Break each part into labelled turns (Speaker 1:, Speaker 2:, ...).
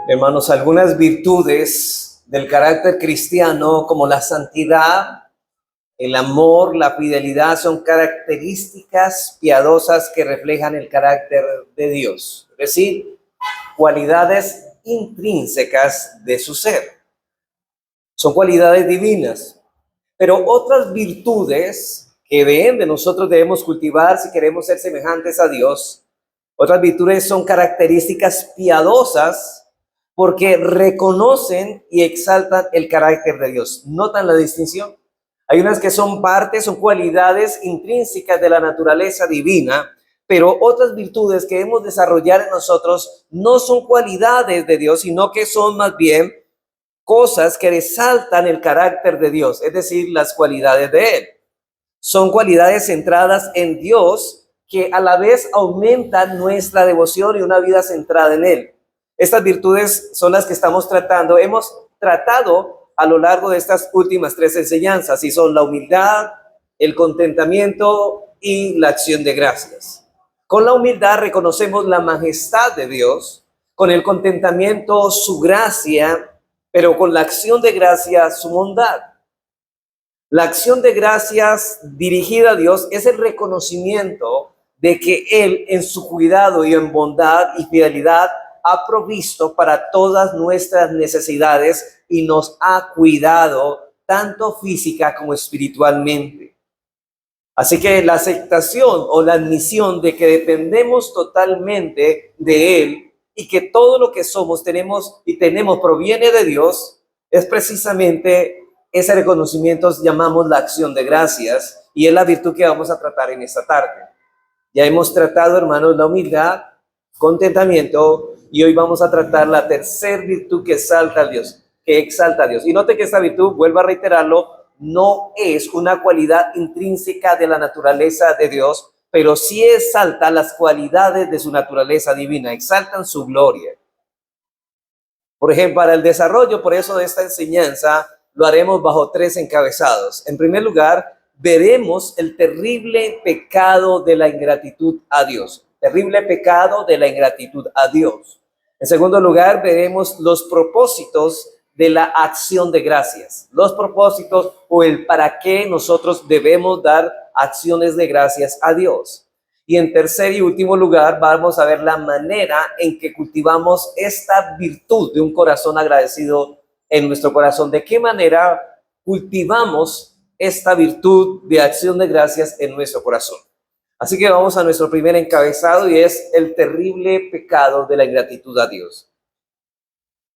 Speaker 1: Hermanos, algunas virtudes del carácter cristiano, como la santidad, el amor, la fidelidad, son características piadosas que reflejan el carácter de Dios, es decir, cualidades intrínsecas de su ser. Son cualidades divinas, pero otras virtudes que de nosotros debemos cultivar si queremos ser semejantes a Dios, otras virtudes son características piadosas porque reconocen y exaltan el carácter de Dios. ¿Notan la distinción? Hay unas que son son cualidades intrínsecas de la naturaleza divina, pero otras virtudes que debemos desarrollar en nosotros no son cualidades de Dios, sino que son más bien cosas que resaltan el carácter de Dios, es decir, las cualidades de Él. Son cualidades centradas en Dios que a la vez aumentan nuestra devoción y una vida centrada en Él. Estas virtudes son las que estamos tratando. Hemos tratado a lo largo de estas últimas 3 enseñanzas, y son la humildad, el contentamiento y la acción de gracias. Con la humildad reconocemos la majestad de Dios, con el contentamiento su gracia, pero con la acción de gracias su bondad. La acción de gracias dirigida a Dios es el reconocimiento de que Él en su cuidado y en bondad y fidelidad ha provisto para todas nuestras necesidades y nos ha cuidado tanto física como espiritualmente. Así que la aceptación o la admisión de que dependemos totalmente de Él y que todo lo que somos, tenemos proviene de Dios, es precisamente ese reconocimiento llamamos la acción de gracias, y es la virtud que vamos a tratar en esta tarde. Ya hemos tratado, hermanos, la humildad, contentamiento, y hoy vamos a tratar la tercera virtud que exalta a Dios. Y note que esta virtud, vuelvo a reiterarlo, no es una cualidad intrínseca de la naturaleza de Dios, pero sí exalta las cualidades de su naturaleza divina, exaltan su gloria. Por ejemplo, para el desarrollo, por eso de esta enseñanza, lo haremos bajo 3 encabezados. En primer lugar, veremos el terrible pecado de la ingratitud a Dios. Terrible pecado de la ingratitud a Dios. En segundo lugar, veremos los propósitos de la acción de gracias. Los propósitos o el para qué nosotros debemos dar acciones de gracias a Dios. Y en tercer y último lugar, vamos a ver la manera en que cultivamos esta virtud de un corazón agradecido en nuestro corazón. ¿De qué manera cultivamos esta virtud de acción de gracias en nuestro corazón? Así que vamos a nuestro primer encabezado, y es el terrible pecado de la ingratitud a Dios.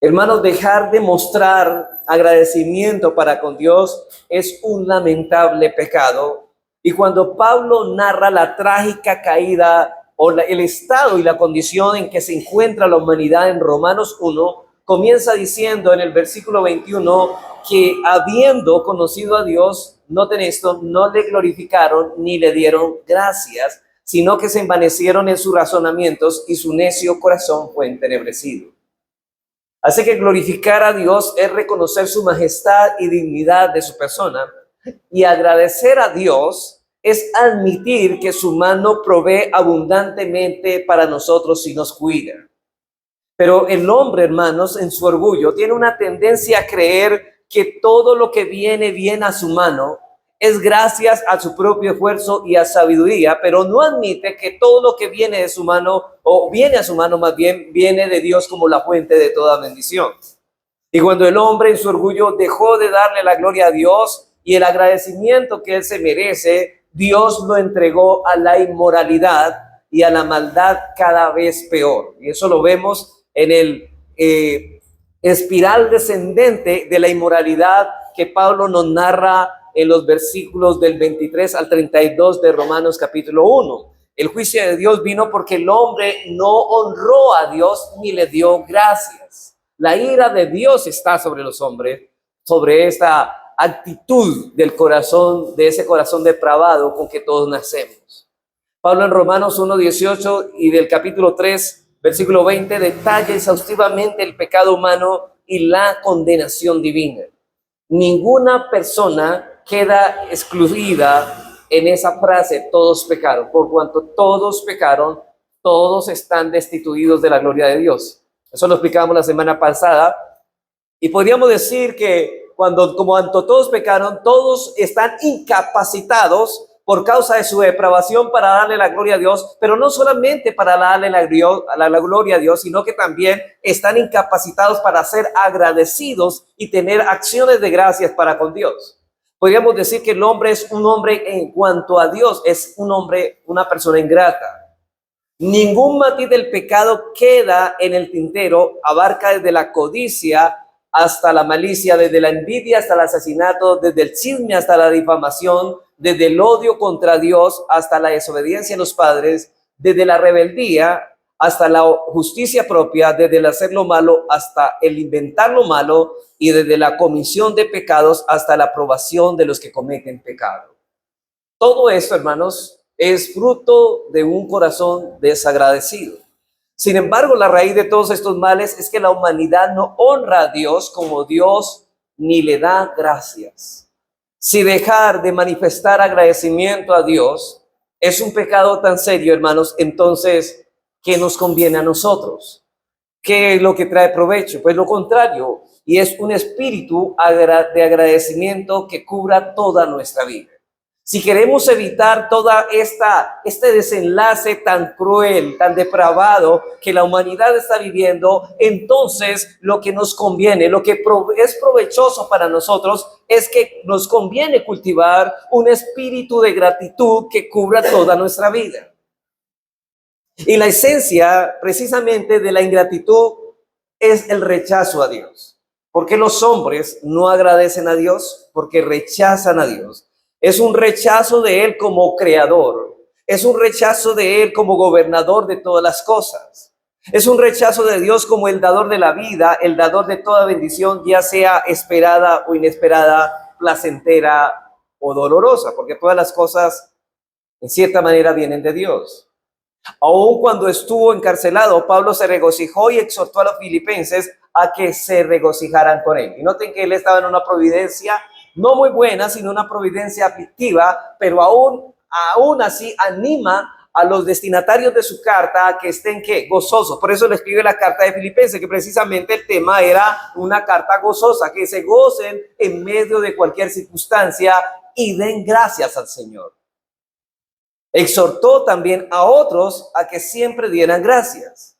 Speaker 1: Hermanos, dejar de mostrar agradecimiento para con Dios es un lamentable pecado. Y cuando Pablo narra la trágica caída o el estado y la condición en que se encuentra la humanidad en Romanos 1, comienza diciendo en el versículo 21 que habiendo conocido a Dios, noten esto, no le glorificaron ni le dieron gracias, sino que se envanecieron en sus razonamientos y su necio corazón fue entenebrecido. Así que glorificar a Dios es reconocer su majestad y dignidad de su persona, y agradecer a Dios es admitir que su mano provee abundantemente para nosotros y nos cuida. Pero el hombre, hermanos, en su orgullo, tiene una tendencia a creer que todo lo que viene a su mano es gracias a su propio esfuerzo y a sabiduría, pero no admite que todo lo que viene de su mano, o viene a su mano más bien, viene de Dios como la fuente de toda bendición. Y cuando el hombre en su orgullo dejó de darle la gloria a Dios y el agradecimiento que él se merece, Dios lo entregó a la inmoralidad y a la maldad cada vez peor. Y eso lo vemos en el espiral descendente de la inmoralidad que Pablo nos narra en los versículos del 23 al 32 de Romanos capítulo 1. El juicio de Dios vino porque el hombre no honró a Dios ni le dio gracias. La ira de Dios está sobre los hombres, sobre esta actitud del corazón, de ese corazón depravado con que todos nacemos. Pablo en Romanos 1:18 y del capítulo 3, versículo 20, detalla exhaustivamente el pecado humano y la condenación divina. Ninguna persona queda excluida en esa frase, todos pecaron. Por cuanto todos pecaron, todos están destituidos de la gloria de Dios. Eso lo explicamos la semana pasada. Y podríamos decir que cuando todos pecaron, todos están incapacitados por causa de su depravación para darle la gloria a Dios, pero no solamente para darle la gloria a Dios, sino que también están incapacitados para ser agradecidos y tener acciones de gracias para con Dios. Podríamos decir que el hombre es un hombre en cuanto a Dios, es un hombre, una persona ingrata. Ningún matiz del pecado queda en el tintero, abarca desde la codicia hasta la malicia, desde la envidia hasta el asesinato, desde el chisme hasta la difamación, desde el odio contra Dios hasta la desobediencia a los padres, desde la rebeldía hasta la justicia propia, desde el hacer lo malo hasta el inventar lo malo, y desde la comisión de pecados hasta la aprobación de los que cometen pecado. Todo esto, hermanos, es fruto de un corazón desagradecido. Sin embargo, la raíz de todos estos males es que la humanidad no honra a Dios como Dios ni le da gracias. Si dejar de manifestar agradecimiento a Dios es un pecado tan serio, hermanos, entonces, ¿qué nos conviene a nosotros? ¿Qué es lo que trae provecho? Pues lo contrario, y es un espíritu de agradecimiento que cubra toda nuestra vida. Si queremos evitar toda este desenlace tan cruel, tan depravado que la humanidad está viviendo, entonces lo que nos conviene, lo que es provechoso para nosotros, es que nos conviene cultivar un espíritu de gratitud que cubra toda nuestra vida. Y la esencia precisamente de la ingratitud es el rechazo a Dios. ¿Por qué los hombres no agradecen a Dios? Porque rechazan a Dios. Es un rechazo de Él como creador. Es un rechazo de Él como gobernador de todas las cosas. Es un rechazo de Dios como el dador de la vida, el dador de toda bendición, ya sea esperada o inesperada, placentera o dolorosa, porque todas las cosas en cierta manera vienen de Dios. Aún cuando estuvo encarcelado, Pablo se regocijó y exhortó a los filipenses a que se regocijaran con él. Y noten que él estaba en una providencia no muy buena, sino una providencia aflictiva, pero aún así anima a los destinatarios de su carta a que estén gozosos. Por eso le escribe la carta de Filipenses, que precisamente el tema era una carta gozosa, que se gocen en medio de cualquier circunstancia y den gracias al Señor. Exhortó también a otros a que siempre dieran gracias.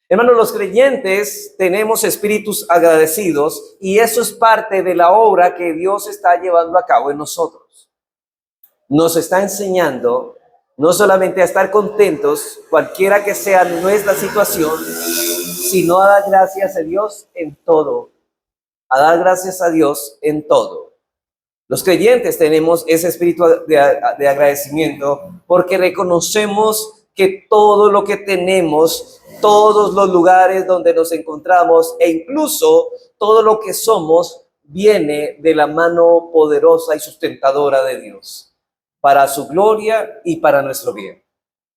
Speaker 1: Hermanos, los creyentes tenemos espíritus agradecidos y eso es parte de la obra que Dios está llevando a cabo en nosotros. Nos está enseñando no solamente a estar contentos, cualquiera que sea nuestra situación, sino a dar gracias a Dios en todo. A dar gracias a Dios en todo. Los creyentes tenemos ese espíritu de agradecimiento porque reconocemos que todo lo que tenemos, todos los lugares donde nos encontramos e incluso todo lo que somos viene de la mano poderosa y sustentadora de Dios, para su gloria y para nuestro bien.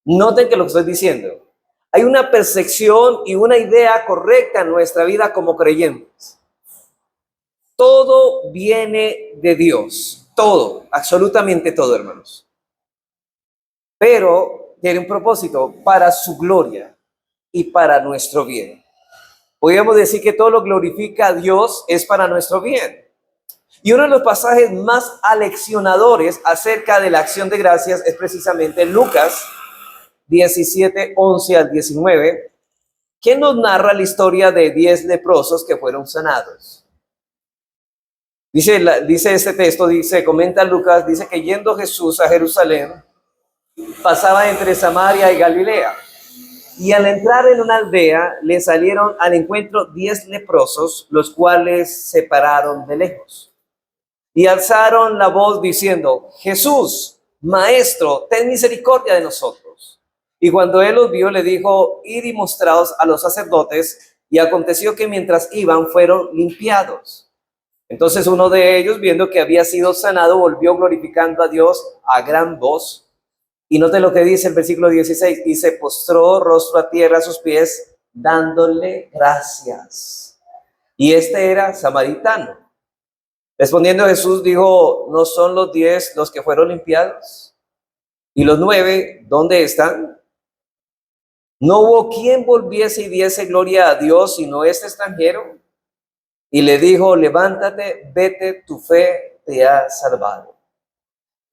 Speaker 1: Noten que lo que estoy diciendo, hay una percepción y una idea correcta en nuestra vida como creyentes. Todo viene de Dios, todo, absolutamente todo, hermanos. Pero tiene un propósito para su gloria y para nuestro bien. Podríamos decir que todo lo glorifica a Dios es para nuestro bien. Y uno de los pasajes más aleccionadores acerca de la acción de gracias es precisamente Lucas 17, 11 al 19, que nos narra la historia de 10 leprosos que fueron sanados. Dice este texto, comenta Lucas, dice que yendo Jesús a Jerusalén, pasaba entre Samaria y Galilea. Y al entrar en una aldea, le salieron al encuentro 10 leprosos, los cuales se pararon de lejos. Y alzaron la voz diciendo, Jesús, Maestro, ten misericordia de nosotros. Y cuando él los vio, le dijo, id y mostraos a los sacerdotes. Y aconteció que mientras iban, fueron limpiados. Entonces uno de ellos, viendo que había sido sanado, volvió glorificando a Dios a gran voz. Y note lo que dice el versículo 16, y se postró rostro a tierra a sus pies, dándole gracias. Y este era samaritano. Respondiendo Jesús dijo, ¿no son los 10 los que fueron limpiados? ¿Y los 9 dónde están? No hubo quien volviese y diese gloria a Dios sino este extranjero. Y le dijo, levántate, vete, tu fe te ha salvado.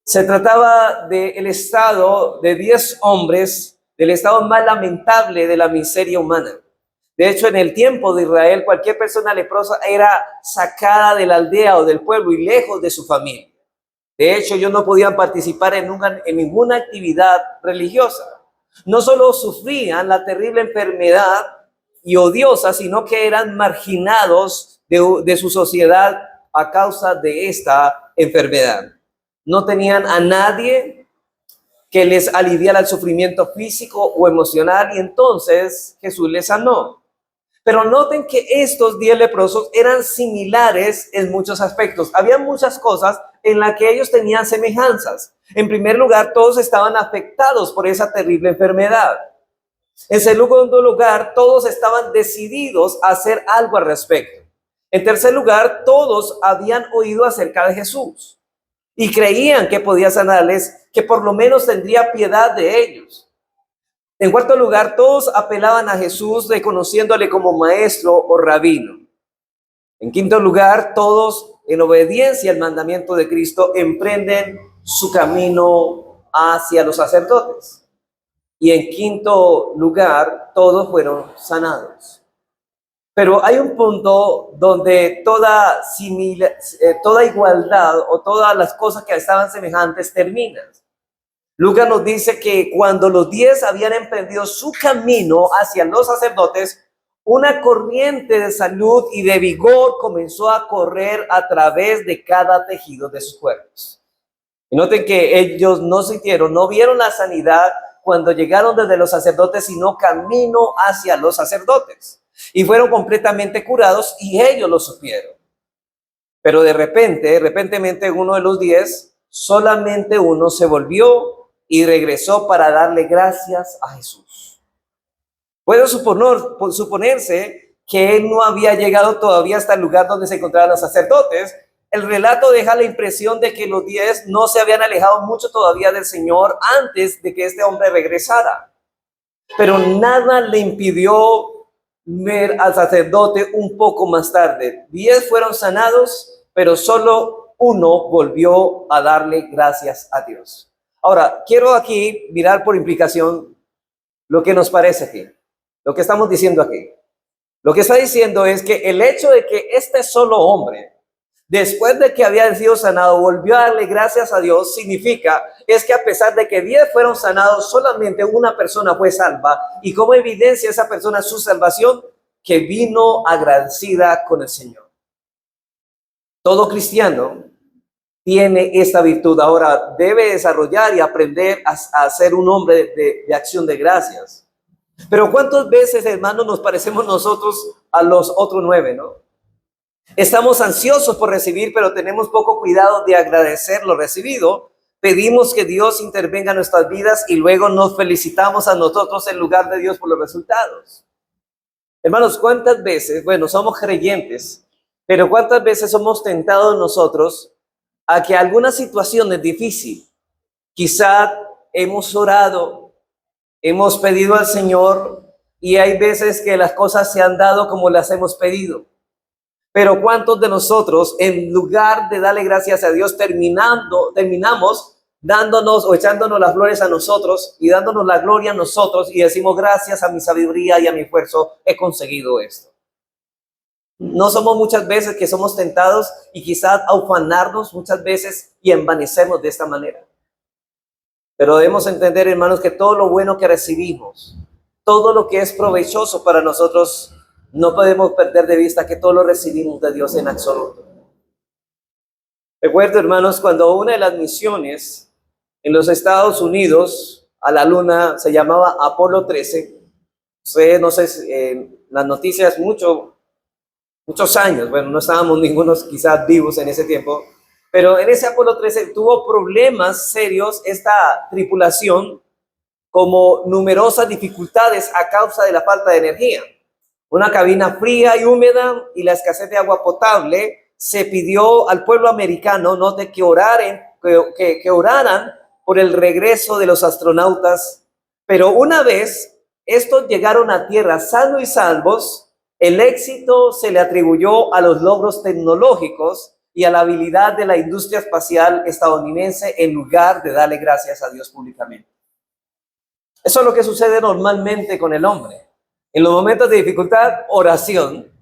Speaker 1: Se trataba del estado de 10 hombres, del estado más lamentable de la miseria humana. De hecho, en el tiempo de Israel, cualquier persona leprosa era sacada de la aldea o del pueblo y lejos de su familia. De hecho, ellos no podían participar en ninguna actividad religiosa. No solo sufrían la terrible enfermedad y odiosa, sino que eran marginados de su sociedad a causa de esta enfermedad. No tenían a nadie que les aliviara el sufrimiento físico o emocional, y entonces Jesús les sanó. Pero noten que estos 10 leprosos eran similares en muchos aspectos. Había muchas cosas en las que ellos tenían semejanzas. En primer lugar, todos estaban afectados por esa terrible enfermedad. En segundo lugar, todos estaban decididos a hacer algo al respecto. En tercer lugar, todos habían oído acerca de Jesús y creían que podía sanarles, que por lo menos tendría piedad de ellos. En cuarto lugar, todos apelaban a Jesús reconociéndole como maestro o rabino. En quinto lugar, todos en obediencia al mandamiento de Cristo emprenden su camino hacia los sacerdotes. Y en quinto lugar, todos fueron sanados. Pero hay un punto donde toda igualdad o todas las cosas que estaban semejantes terminan. Lucas nos dice que cuando los 10 habían emprendido su camino hacia los sacerdotes, una corriente de salud y de vigor comenzó a correr a través de cada tejido de sus cuerpos. Y noten que ellos no vieron la sanidad cuando llegaron desde los sacerdotes, sino camino hacia los sacerdotes. Y fueron completamente curados y ellos lo supieron. Pero repentemente uno de los 10, solamente uno se volvió y regresó para darle gracias a Jesús. Puede suponerse que él no había llegado todavía hasta el lugar donde se encontraban los sacerdotes. El relato deja la impresión de que los 10 no se habían alejado mucho todavía del Señor antes de que este hombre regresara. Pero nada le impidió ver al sacerdote un poco más tarde. 10 fueron sanados, pero solo uno volvió a darle gracias a Dios. Ahora, quiero aquí mirar por implicación lo que nos parece aquí, lo que estamos diciendo aquí. Lo que está diciendo es que el hecho de que este solo hombre, después de que había sido sanado, volvió a darle gracias a Dios, es que a pesar de que 10 fueron sanados, solamente una persona fue salva. Y como evidencia esa persona su salvación, que vino agradecida con el Señor. Todo cristiano tiene esta virtud. Ahora debe desarrollar y aprender a ser un hombre de acción de gracias. Pero ¿cuántas veces, hermanos, nos parecemos nosotros a los otros 9, no? Estamos ansiosos por recibir, pero tenemos poco cuidado de agradecer lo recibido. Pedimos que Dios intervenga en nuestras vidas y luego nos felicitamos a nosotros en lugar de Dios por los resultados. Hermanos, ¿cuántas veces, somos creyentes, pero cuántas veces somos tentados nosotros a que alguna situación es difícil? Quizá hemos orado, hemos pedido al Señor y hay veces que las cosas se han dado como las hemos pedido. Pero ¿cuántos de nosotros, en lugar de darle gracias a Dios, terminamos dándonos o echándonos las flores a nosotros y dándonos la gloria a nosotros y decimos gracias a mi sabiduría y a mi esfuerzo he conseguido esto? No somos muchas veces que somos tentados y quizás a ufanarnos muchas veces y envanecernos de esta manera. Pero debemos entender, hermanos, que todo lo bueno que recibimos, todo lo que es provechoso para nosotros, no podemos perder de vista que todo lo recibimos de Dios en absoluto. Recuerdo, hermanos, cuando una de las misiones en los Estados Unidos a la luna se llamaba Apolo 13. No sé, en las noticias muchos años, no estábamos ningunos quizás vivos en ese tiempo, pero en ese Apolo 13 tuvo problemas serios esta tripulación, como numerosas dificultades a causa de la falta de energía. Una cabina fría y húmeda y la escasez de agua potable se pidió al pueblo americano, ¿no?, de que oraran por el regreso de los astronautas. Pero una vez estos llegaron a tierra sanos y salvos, el éxito se le atribuyó a los logros tecnológicos y a la habilidad de la industria espacial estadounidense en lugar de darle gracias a Dios públicamente. Eso es lo que sucede normalmente con el hombre. En los momentos de dificultad, oración.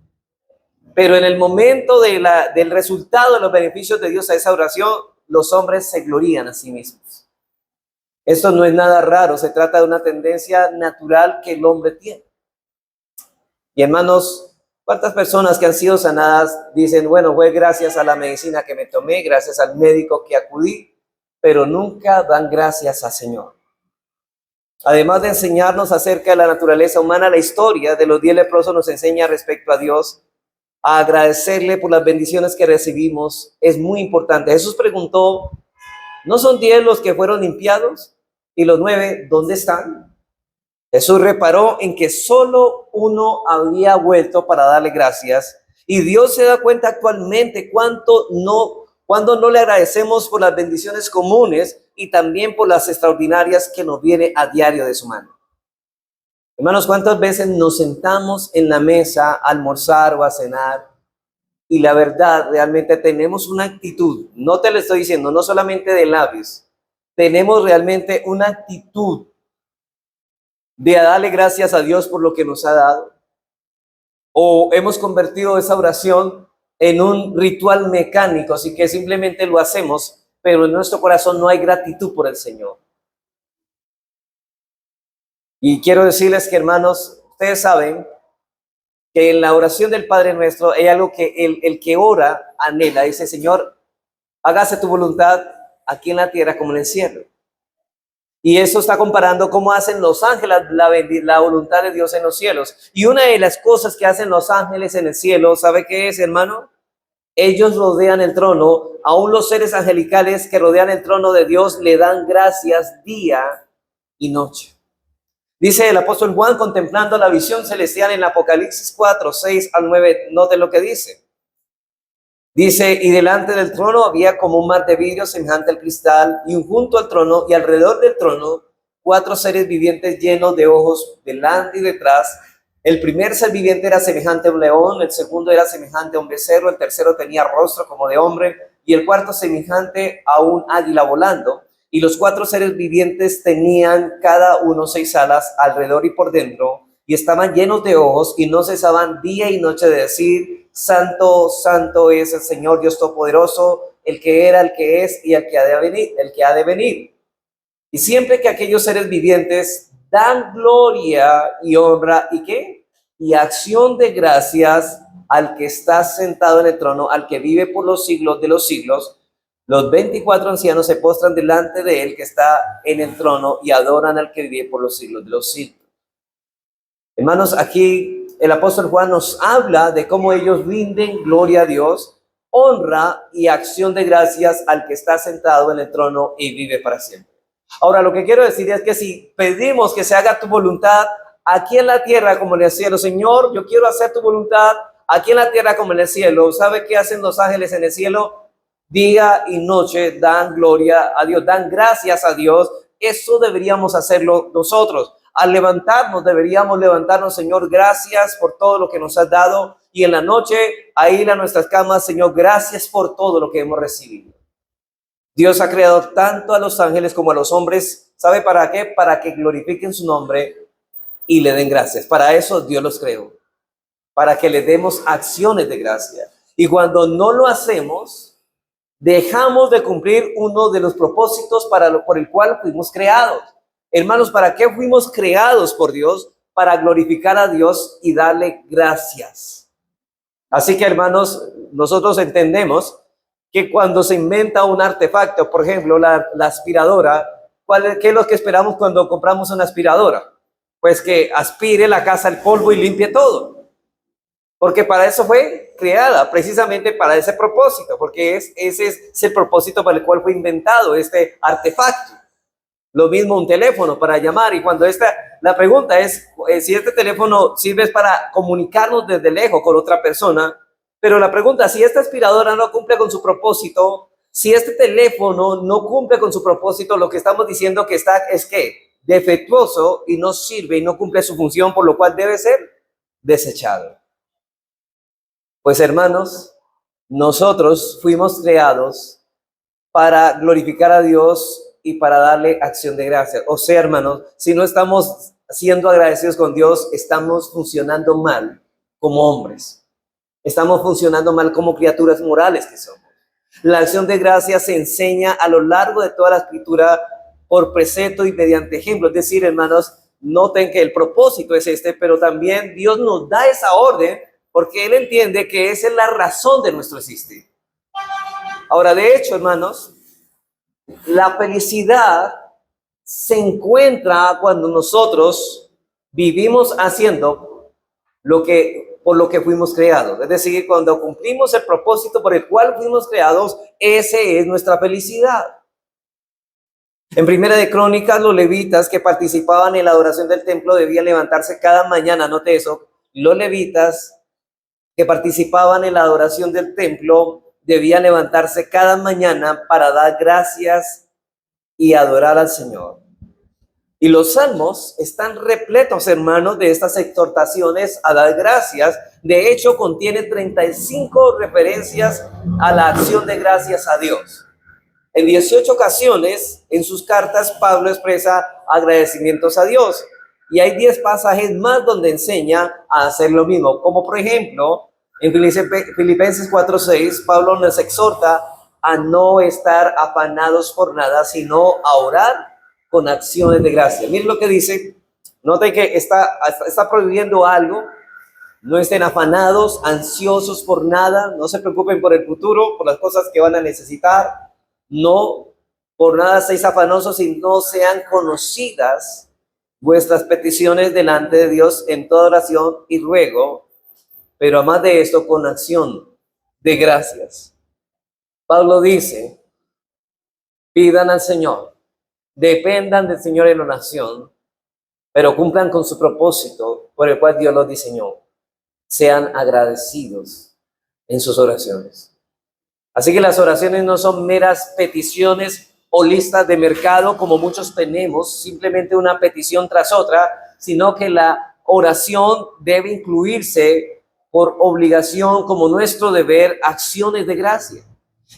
Speaker 1: Pero en el momento del resultado de los beneficios de Dios a esa oración, los hombres se glorían a sí mismos. Esto no es nada raro, se trata de una tendencia natural que el hombre tiene. Y hermanos, ¿cuántas personas que han sido sanadas dicen, bueno, fue gracias a la medicina que me tomé, gracias al médico que acudí, pero nunca dan gracias al Señor? Además de enseñarnos acerca de la naturaleza humana, la historia de los 10 leprosos nos enseña respecto a Dios, a agradecerle por las bendiciones que recibimos. Es muy importante. Jesús preguntó, ¿no son 10 los que fueron limpiados? ¿Y los 9 dónde están? Jesús reparó en que solo uno había vuelto para darle gracias. Y Dios se da cuenta actualmente cuando no le agradecemos por las bendiciones comunes y también por las extraordinarias que nos viene a diario de su mano. Hermanos, ¿cuántas veces nos sentamos en la mesa a almorzar o a cenar? Y la verdad, realmente tenemos una actitud, no te lo estoy diciendo, no solamente de labios, tenemos realmente una actitud de darle gracias a Dios por lo que nos ha dado. O hemos convertido esa oración en un ritual mecánico, así que simplemente lo hacemos, pero en nuestro corazón no hay gratitud por el Señor. Y quiero decirles que, hermanos, ustedes saben que en la oración del Padre Nuestro hay algo que el que ora anhela. Dice, Señor, hágase tu voluntad aquí en la tierra como en el cielo. Y eso está comparando cómo hacen los ángeles la voluntad de Dios en los cielos. Y una de las cosas que hacen los ángeles en el cielo, ¿sabe qué es, hermano? Ellos rodean el trono. Aún los seres angelicales que rodean el trono de Dios le dan gracias día y noche. Dice el apóstol Juan, contemplando la visión celestial en Apocalipsis 4, 6 al 9, note lo que dice. Dice, y delante del trono había como un mar de vidrio semejante al cristal, y junto al trono y alrededor del trono 4 seres vivientes llenos de ojos delante y detrás. El primer ser viviente era semejante a un león, el segundo era semejante a un becerro, el tercero tenía rostro como de hombre, y el cuarto semejante a un águila volando. Y los 4 seres vivientes tenían cada uno 6 alas alrededor y por dentro, y estaban llenos de ojos, y no cesaban día y noche de decir, Santo, santo es el Señor Dios Todopoderoso, el que era, el que es y el que ha de venir. Y siempre que aquellos seres vivientes dan gloria y honra, ¿y qué? Y acción de gracias al que está sentado en el trono, al que vive por los siglos de los siglos, los 24 ancianos se postran delante de él que está en el trono y adoran al que vive por los siglos de los siglos. Hermanos, aquí el apóstol Juan nos habla de cómo ellos rinden gloria a Dios, honra y acción de gracias al que está sentado en el trono y vive para siempre. Ahora, lo que quiero decir es que si pedimos que se haga tu voluntad aquí en la tierra como en el cielo, Señor, yo quiero hacer tu voluntad aquí en la tierra como en el cielo. ¿Sabe qué hacen los ángeles en el cielo? Día y noche dan gloria a Dios, dan gracias a Dios. Eso deberíamos hacerlo nosotros. Al levantarnos, deberíamos levantarnos, Señor, gracias por todo lo que nos has dado. Y en la noche, a ir a nuestras camas, Señor, gracias por todo lo que hemos recibido. Dios ha creado tanto a los ángeles como a los hombres. ¿Sabe para qué? Para que glorifiquen su nombre y le den gracias. Para eso Dios los creó. Para que le demos acciones de gracia. Y cuando no lo hacemos, dejamos de cumplir uno de los propósitos por el cual fuimos creados. Hermanos, ¿para qué fuimos creados por Dios? Para glorificar a Dios y darle gracias. Así que, hermanos, nosotros entendemos que cuando se inventa un artefacto, por ejemplo, la aspiradora, ¿qué es lo que esperamos cuando compramos una aspiradora? Pues que aspire la casa el polvo y limpie todo. Porque para eso fue creada, precisamente para ese propósito, porque ese es el propósito para el cual fue inventado este artefacto. Lo mismo un teléfono para llamar, y cuando la pregunta es si este teléfono sirve para comunicarnos desde lejos con otra persona, Pero la pregunta, si esta aspiradora no cumple con su propósito, si este teléfono no cumple con su propósito, lo que estamos diciendo que está es que defectuoso y no sirve y no cumple su función, por lo cual debe ser desechado. Pues hermanos, nosotros fuimos creados para glorificar a Dios y para darle acción de gracia. O sea, hermanos, si no estamos siendo agradecidos con Dios, estamos funcionando mal como hombres. Estamos funcionando mal como criaturas morales que somos. La acción de gracia se enseña a lo largo de toda la escritura por precepto y mediante ejemplo. Es decir, hermanos, noten que el propósito es este, pero también Dios nos da esa orden porque Él entiende que esa es la razón de nuestro existir. Ahora, de hecho, hermanos, la felicidad se encuentra cuando nosotros vivimos haciendo por lo que fuimos creados. Es decir, cuando cumplimos el propósito por el cual fuimos creados, ese es nuestra felicidad. En Primera de Crónicas, los levitas que participaban en la adoración del templo debían levantarse cada mañana, note eso, los levitas que participaban en la adoración del templo debían levantarse cada mañana para dar gracias y adorar al Señor. Y los salmos están repletos, hermanos, de estas exhortaciones a dar gracias. De hecho, contiene 35 referencias a la acción de gracias a Dios. En 18 ocasiones, en sus cartas, Pablo expresa agradecimientos a Dios. Y hay 10 pasajes más donde enseña a hacer lo mismo. Como por ejemplo, en Filipenses 4:6, Pablo nos exhorta a no estar afanados por nada, sino a orar con acciones de gracia. Miren lo que dice. Noten que está prohibiendo algo. No estén afanados, ansiosos por nada. No se preocupen por el futuro, por las cosas que van a necesitar. No por nada seáis afanosos y no sean conocidas vuestras peticiones delante de Dios en toda oración y ruego, pero además de esto, con acción de gracias. Pablo dice, pidan al Señor, dependan del Señor en oración, pero cumplan con su propósito por el cual Dios los diseñó. Sean agradecidos en sus oraciones. Así que las oraciones no son meras peticiones o listas de mercado como muchos tenemos, simplemente una petición tras otra, sino que la oración debe incluirse por obligación como nuestro deber, acciones de gracia.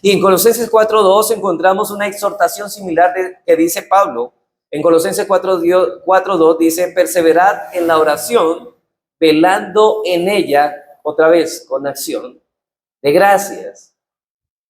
Speaker 1: Y en Colosenses 4:2 encontramos una exhortación similar que dice Pablo. En Colosenses 4:2 dice, perseverad en la oración, velando en ella, otra vez con acción de gracias.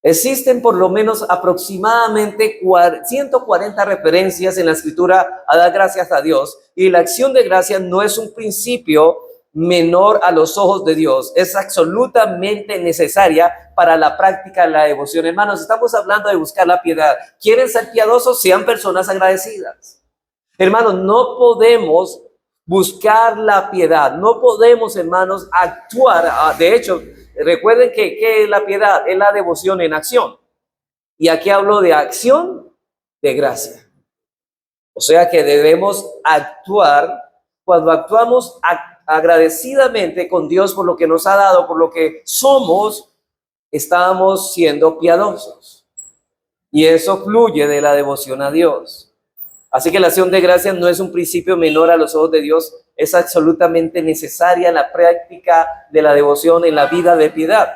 Speaker 1: Existen por lo menos aproximadamente 140 referencias en la escritura a dar gracias a Dios, y la acción de gracias no es un principio menor a los ojos de Dios, es absolutamente necesaria para la práctica de la devoción. Hermanos, estamos hablando de buscar la piedad. ¿Quieren ser piadosos? Sean personas agradecidas. Hermanos, no podemos buscar la piedad, no podemos, hermanos, actuar. De hecho, recuerden que ¿qué es la piedad? Es la devoción en acción. Y aquí hablo de acción de gracia. O sea que debemos actuar. Cuando actuamos agradecidamente con Dios por lo que nos ha dado, por lo que somos, estamos siendo piadosos. Y eso fluye de la devoción a Dios. Así que la acción de gracias no es un principio menor a los ojos de Dios, es absolutamente necesaria en la práctica de la devoción, en la vida de piedad.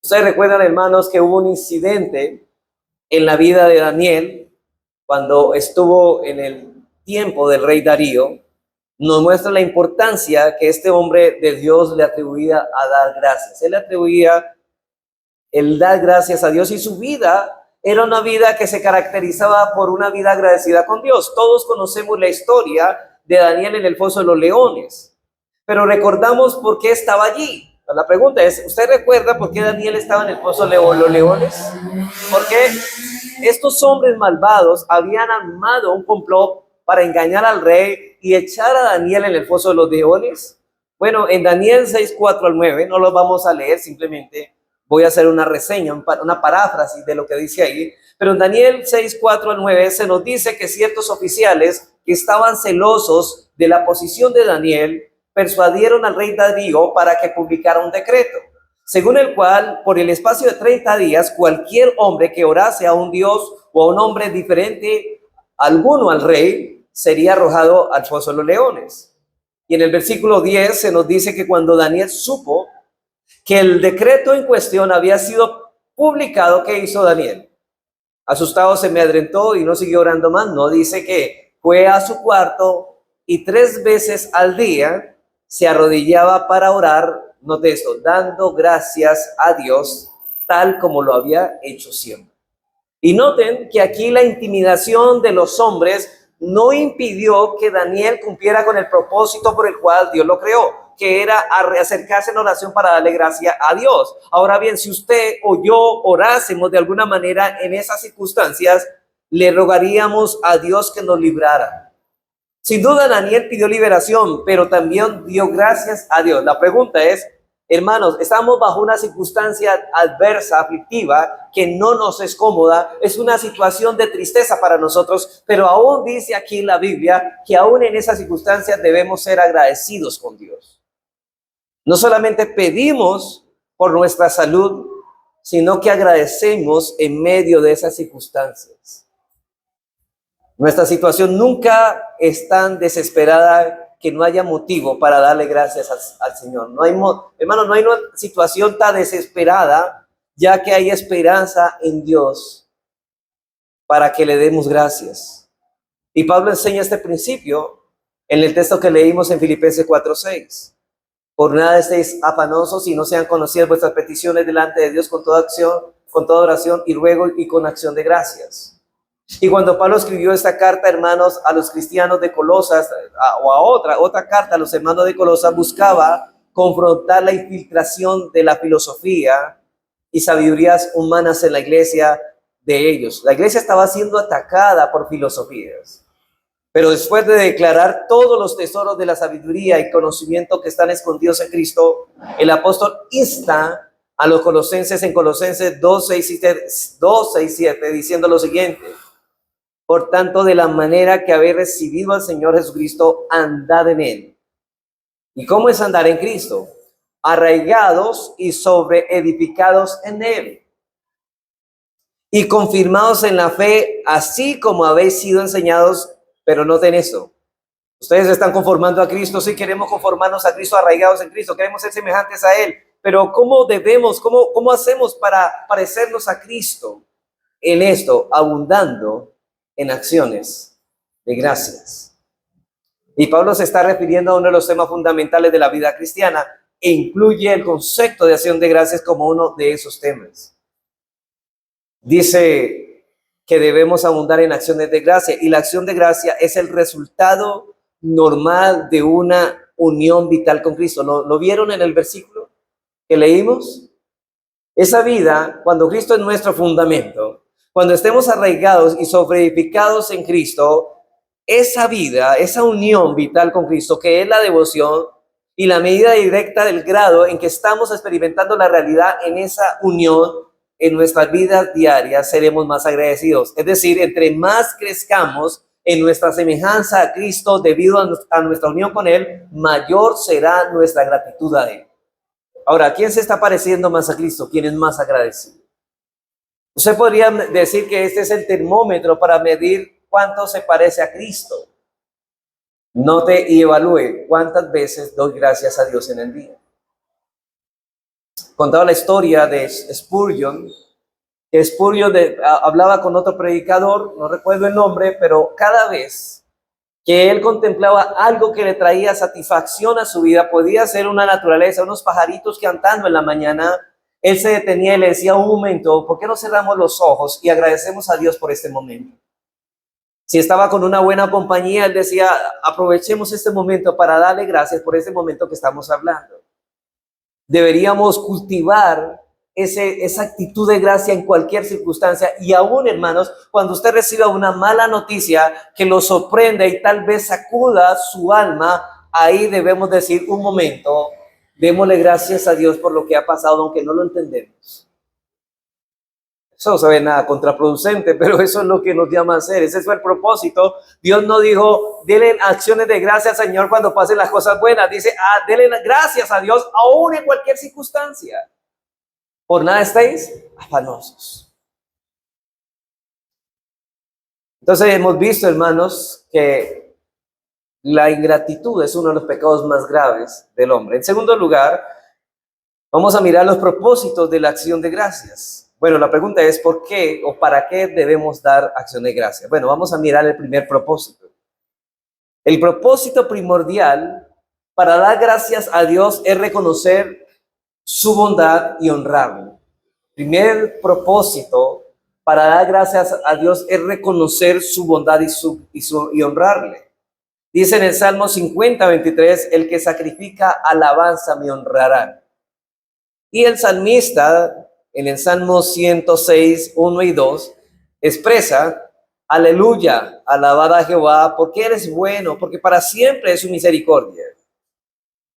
Speaker 1: Ustedes recuerdan, hermanos, que hubo un incidente en la vida de Daniel cuando estuvo en el tiempo del rey Darío. Nos muestra la importancia que este hombre de Dios le atribuía a dar gracias. Él le atribuía el dar gracias a Dios, y su vida era una vida que se caracterizaba por una vida agradecida con Dios. Todos conocemos la historia de Daniel en el foso de los leones, pero recordamos por qué estaba allí. La pregunta es, ¿usted recuerda por qué Daniel estaba en el foso de los leones? Porque estos hombres malvados habían armado un complot para engañar al rey y echar a Daniel en el foso de los leones. Bueno, en Daniel 6:4-9, no lo vamos a leer, simplemente voy a hacer una reseña, una paráfrasis de lo que dice ahí. Pero en Daniel 6:4-9 se nos dice que ciertos oficiales que estaban celosos de la posición de Daniel persuadieron al rey Darío para que publicara un decreto. según el cual, por el espacio de 30 días, cualquier hombre que orase a un dios o a un hombre diferente alguno al rey, sería arrojado al foso de los leones. Y en el versículo 10 se nos dice que cuando Daniel supo que el decreto en cuestión había sido publicado, ¿qué hizo Daniel? Asustado se amedrentó y no siguió orando más. No, dice que fue a su cuarto y 3 veces al día se arrodillaba para orar, note esto, dando gracias a Dios, tal como lo había hecho siempre. Y noten que aquí la intimidación de los hombres no impidió que Daniel cumpliera con el propósito por el cual Dios lo creó, que era acercarse en oración para darle gracia a Dios. Ahora bien, si usted o yo orásemos de alguna manera en esas circunstancias, le rogaríamos a Dios que nos librara. Sin duda Daniel pidió liberación, pero también dio gracias a Dios. La pregunta es, hermanos, estamos bajo una circunstancia adversa, aflictiva, que no nos es cómoda, es una situación de tristeza para nosotros, pero aún dice aquí la Biblia que aún en esas circunstancias debemos ser agradecidos con Dios. No solamente pedimos por nuestra salud, sino que agradecemos en medio de esas circunstancias. Nuestra situación nunca es tan desesperada que no haya motivo para darle gracias al Señor. No hay, hermano, no hay una situación tan desesperada, ya que hay esperanza en Dios para que le demos gracias. Y Pablo enseña este principio en el texto que leímos en Filipenses 4:6. Por nada estéis afanosos y no sean conocidas vuestras peticiones delante de Dios con toda acción, con toda oración y ruego y con acción de gracias. Y cuando Pablo escribió esta carta, hermanos, a los cristianos de Colosas, o a otra carta a los hermanos de Colosas, buscaba confrontar la infiltración de la filosofía y sabidurías humanas en la iglesia de ellos. La iglesia estaba siendo atacada por filosofías. Pero después de declarar todos los tesoros de la sabiduría y conocimiento que están escondidos en Cristo, el apóstol insta a los colosenses en Colosenses 2:6-7, diciendo lo siguiente: por tanto, de la manera que habéis recibido al Señor Jesucristo, andad en él. ¿Y cómo es andar en Cristo? Arraigados y sobreedificados en él, y confirmados en la fe, así como habéis sido enseñados. Pero noten esto: ustedes están conformando a Cristo. Sí, queremos conformarnos a Cristo, arraigados en Cristo, queremos ser semejantes a Él, pero ¿cómo hacemos para parecernos a Cristo? En esto, abundando en acciones de gracias. Y Pablo se está refiriendo a uno de los temas fundamentales de la vida cristiana e incluye el concepto de acción de gracias como uno de esos temas. Dice que debemos abundar en acciones de gracia, y la acción de gracia es el resultado normal de una unión vital con Cristo. ¿Lo vieron en el versículo que leímos? Esa vida, cuando Cristo es nuestro fundamento, cuando estemos arraigados y sobreedificados en Cristo, esa vida, esa unión vital con Cristo, que es la devoción y la medida directa del grado en que estamos experimentando la realidad en esa unión, en nuestras vidas diarias seremos más agradecidos. Es decir, entre más crezcamos en nuestra semejanza a Cristo debido a nuestra unión con Él, mayor será nuestra gratitud a Él. Ahora, ¿quién se está pareciendo más a Cristo? ¿Quién es más agradecido? Usted podría decir que este es el termómetro para medir cuánto se parece a Cristo. Note y evalúe cuántas veces doy gracias a Dios en el día. Contaba la historia de Spurgeon, que Spurgeon hablaba con otro predicador, no recuerdo el nombre, pero cada vez que él contemplaba algo que le traía satisfacción a su vida, podía ser una naturaleza, unos pajaritos cantando en la mañana, él se detenía y le decía: un momento, ¿por qué no cerramos los ojos y agradecemos a Dios por este momento? Si estaba con una buena compañía, él decía: aprovechemos este momento para darle gracias por este momento que estamos hablando. Deberíamos cultivar esa actitud de gracia en cualquier circunstancia, y aún, hermanos, cuando usted reciba una mala noticia que lo sorprenda y tal vez sacuda su alma, ahí debemos decir: un momento, démosle gracias a Dios por lo que ha pasado, aunque no lo entendemos. Eso no se ve nada contraproducente, pero eso es lo que nos llama a hacer. Ese fue el propósito. Dios no dijo: denle acciones de gracias al Señor cuando pasen las cosas buenas. Dice: denle gracias a Dios aún en cualquier circunstancia. Por nada estéis afanosos. Entonces hemos visto, hermanos, que la ingratitud es uno de los pecados más graves del hombre. En segundo lugar, vamos a mirar los propósitos de la acción de gracias. Bueno, la pregunta es ¿por qué o para qué debemos dar acción de gracias? Bueno, vamos a mirar el primer propósito. El propósito primordial para dar gracias a Dios es reconocer su bondad y honrarlo. Primer propósito para dar gracias a Dios es reconocer su bondad y honrarle. Dice en el Salmo 50:23, el que sacrifica alabanza me honrará. Y el salmista, en el Salmo 106:1 y 2, expresa, aleluya, alabad a Jehová, porque eres bueno, porque para siempre es su misericordia.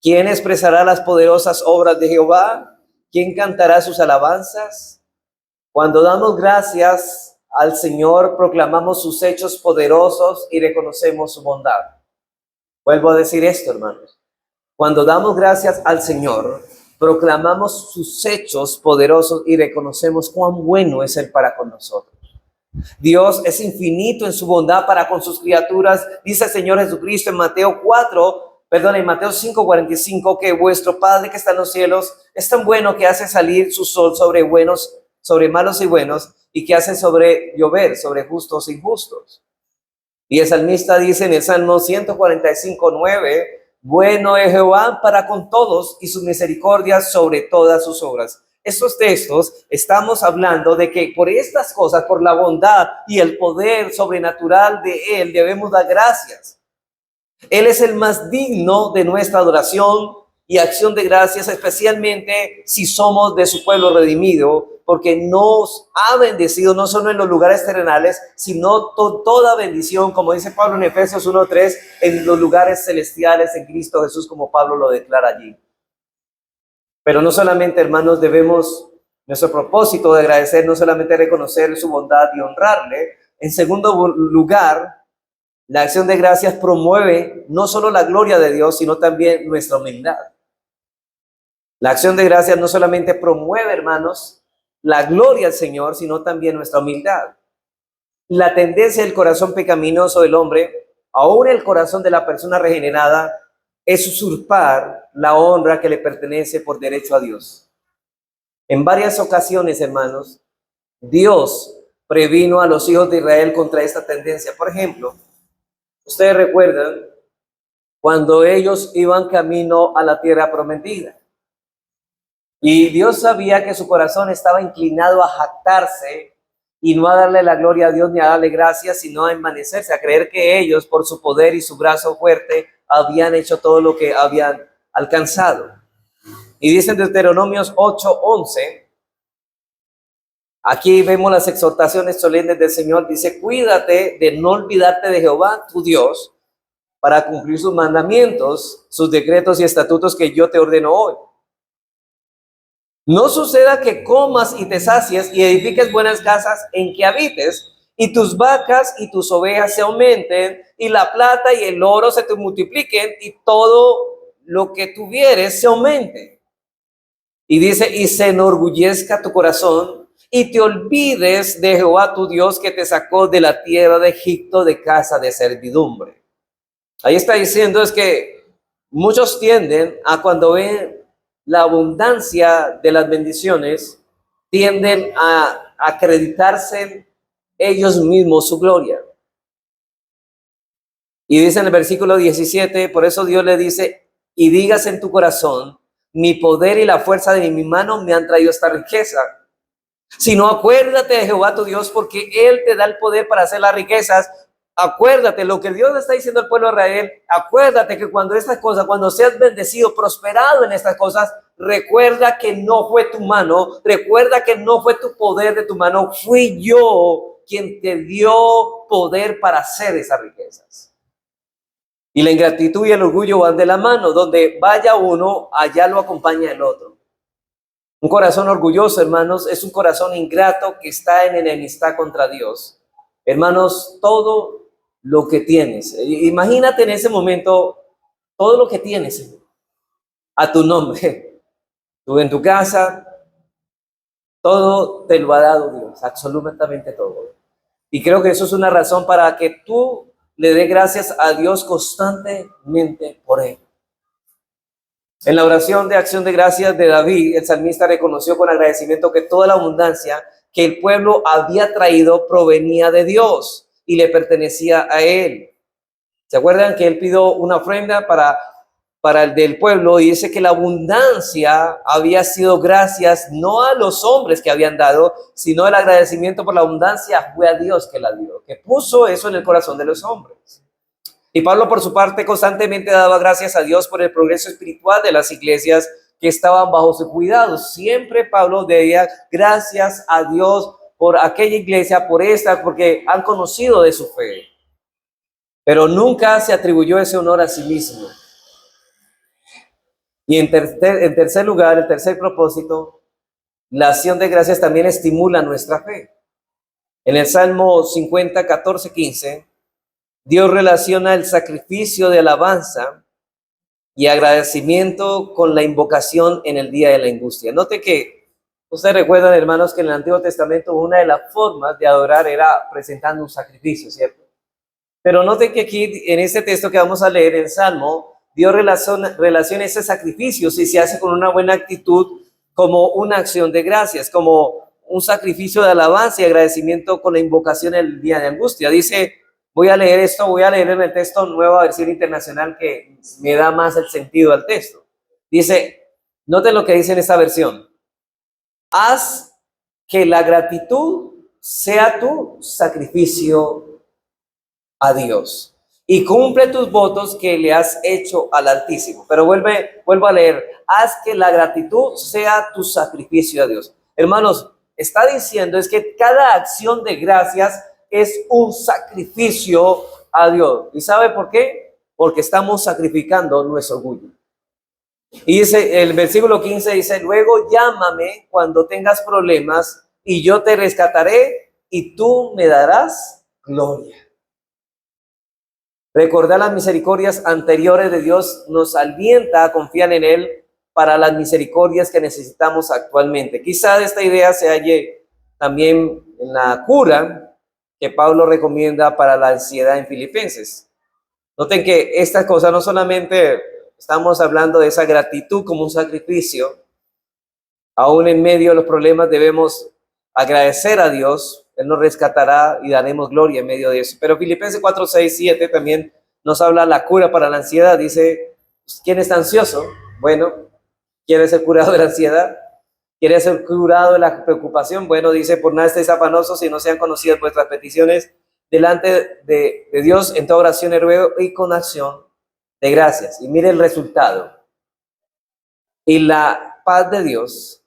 Speaker 1: ¿Quién expresará las poderosas obras de Jehová? ¿Quién cantará sus alabanzas? Cuando damos gracias al Señor, proclamamos sus hechos poderosos y reconocemos su bondad. Vuelvo a decir esto, hermanos. Cuando damos gracias al Señor, proclamamos sus hechos poderosos y reconocemos cuán bueno es Él para con nosotros. Dios es infinito en su bondad para con sus criaturas. Dice el Señor Jesucristo en Mateo 5:45, que vuestro Padre que está en los cielos es tan bueno que hace salir su sol sobre malos y buenos, y que hace llover sobre justos e injustos. Y el salmista dice en el Salmo 145:9, bueno es Jehová para con todos y su misericordia sobre todas sus obras. Estos textos estamos hablando de que por estas cosas, por la bondad y el poder sobrenatural de Él, debemos dar gracias. Él es el más digno de nuestra adoración y acción de gracias, especialmente si somos de su pueblo redimido, porque nos ha bendecido no solo en los lugares terrenales, sino toda bendición, como dice Pablo en Efesios 1:3, en los lugares celestiales en Cristo Jesús, como Pablo lo declara allí. Pero no solamente, hermanos, nuestro propósito de agradecer, no solamente reconocer su bondad y honrarle. En segundo lugar, la acción de gracias promueve no solo la gloria de Dios, sino también nuestra humildad. La acción de gracias no solamente promueve, hermanos, la gloria al Señor, sino también nuestra humildad. La tendencia del corazón pecaminoso del hombre, aún el corazón de la persona regenerada, es usurpar la honra que le pertenece por derecho a Dios. En varias ocasiones, hermanos, Dios previno a los hijos de Israel contra esta tendencia. Por ejemplo, ustedes recuerdan cuando ellos iban camino a la tierra prometida. Y Dios sabía que su corazón estaba inclinado a jactarse y no a darle la gloria a Dios ni a darle gracias, sino a envanecerse, a creer que ellos, por su poder y su brazo fuerte, habían hecho todo lo que habían alcanzado. Y dice en Deuteronomios 8:11, aquí vemos las exhortaciones solemnes del Señor, dice, cuídate de no olvidarte de Jehová, tu Dios, para cumplir sus mandamientos, sus decretos y estatutos que yo te ordeno hoy. No suceda que comas y te sacies y edifiques buenas casas en que habites, y tus vacas y tus ovejas se aumenten, y la plata y el oro se te multipliquen, y todo lo que tuvieres se aumente. Y dice, y se enorgullezca tu corazón, y te olvides de Jehová tu Dios, que te sacó de la tierra de Egipto, de casa de servidumbre. Ahí está diciendo es que muchos tienden a, cuando ven la abundancia de las bendiciones, tienden a acreditarse ellos mismos su gloria. Y dice en el versículo 17, por eso Dios le dice, y digas en tu corazón, mi poder y la fuerza de mi mano me han traído esta riqueza. Sino acuérdate de Jehová tu Dios, porque Él te da el poder para hacer las riquezas. Acuérdate lo que Dios le está diciendo al pueblo de Israel. Acuérdate que cuando seas bendecido, prosperado en estas cosas, recuerda que no fue tu mano, recuerda que no fue tu poder de tu mano, fui yo quien te dio poder para hacer esas riquezas. Y la ingratitud y el orgullo van de la mano, donde vaya uno, allá lo acompaña el otro. Un corazón orgulloso, hermanos, es un corazón ingrato que está en enemistad contra Dios. Hermanos, todo lo que tienes, imagínate en ese momento todo lo que tienes a tu nombre, tú en tu casa, Todo te lo ha dado Dios, absolutamente todo. Y creo que eso es una razón para que tú le des gracias a Dios constantemente por él. En la oración de acción de gracias de David, el salmista reconoció con agradecimiento que toda la abundancia que el pueblo había traído provenía de Dios y le pertenecía a él. ¿Se acuerdan que él pidió una ofrenda para el del pueblo y dice que la abundancia había sido gracias no a los hombres que habían dado, sino el agradecimiento por la abundancia fue a Dios que la dio, que puso eso en el corazón de los hombres? Y Pablo, por su parte, constantemente daba gracias a Dios por el progreso espiritual de las iglesias que estaban bajo su cuidado. Siempre Pablo debía gracias a Dios por aquella iglesia, por esta, porque han conocido de su fe. Pero nunca se atribuyó ese honor a sí mismo. Y en tercer lugar, el tercer propósito, la acción de gracias también estimula nuestra fe. En el Salmo 50, 14, 15, Dios relaciona el sacrificio de alabanza y agradecimiento con la invocación en el día de la angustia. Note que ustedes recuerdan, hermanos, que en el Antiguo Testamento una de las formas de adorar era presentando un sacrificio, ¿cierto? Pero note que aquí, en este texto que vamos a leer, en Salmo, Dios relaciona ese sacrificio, si se hace con una buena actitud, como una acción de gracias, como un sacrificio de alabanza y agradecimiento con la invocación en el día de angustia. Dice, voy a leer en el texto Nueva Versión Internacional que me da más el sentido al texto. Dice, noten lo que dice en esta versión. Haz que la gratitud sea tu sacrificio a Dios y cumple tus votos que le has hecho al Altísimo. Pero vuelvo a leer. Haz que la gratitud sea tu sacrificio a Dios. Hermanos, está diciendo es que cada acción de gracias es un sacrificio a Dios. ¿Y sabe por qué? Porque estamos sacrificando nuestro orgullo. Y dice, el versículo 15 dice, luego llámame cuando tengas problemas y yo te rescataré y tú me darás gloria. Recordar las misericordias anteriores de Dios nos alienta a confiar en Él para las misericordias que necesitamos actualmente. Quizá esta idea se halle también en la cura que Pablo recomienda para la ansiedad en Filipenses. Noten que estas cosas no solamente estamos hablando de esa gratitud como un sacrificio, aún en medio de los problemas debemos agradecer a Dios, Él nos rescatará y daremos gloria en medio de eso. Pero Filipenses 4, 6, 7 también nos habla de la cura para la ansiedad. Dice, ¿quién está ansioso? Bueno, ¿quiere ser curado de la ansiedad? ¿Quiere ser curado de la preocupación? Bueno, dice, por nada estéis afanosos y no sean conocidas vuestras peticiones delante de Dios en toda oración y ruego y con acción de gracias. Y mire el resultado. Y la paz de Dios,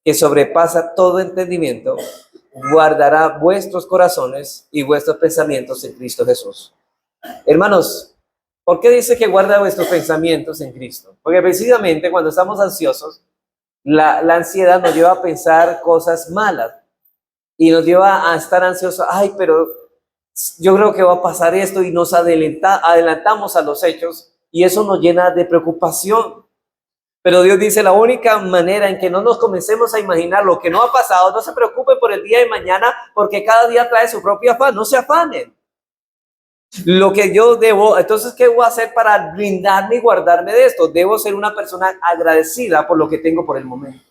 Speaker 1: que sobrepasa todo entendimiento, guardará vuestros corazones y vuestros pensamientos en Cristo Jesús. Hermanos, ¿por qué dice que guarda vuestros pensamientos en Cristo? Porque precisamente cuando estamos ansiosos, la ansiedad nos lleva a pensar cosas malas y nos lleva a estar ansiosos. Ay, pero yo creo que va a pasar esto y nos adelantamos a los hechos y eso nos llena de preocupación. Pero Dios dice, la única manera en que no nos comencemos a imaginar lo que no ha pasado, no se preocupen por el día de mañana, porque cada día trae su propio afán, no se afanen. Lo que yo debo, entonces, ¿qué voy a hacer para brindarme y guardarme de esto? Debo ser una persona agradecida por lo que tengo por el momento.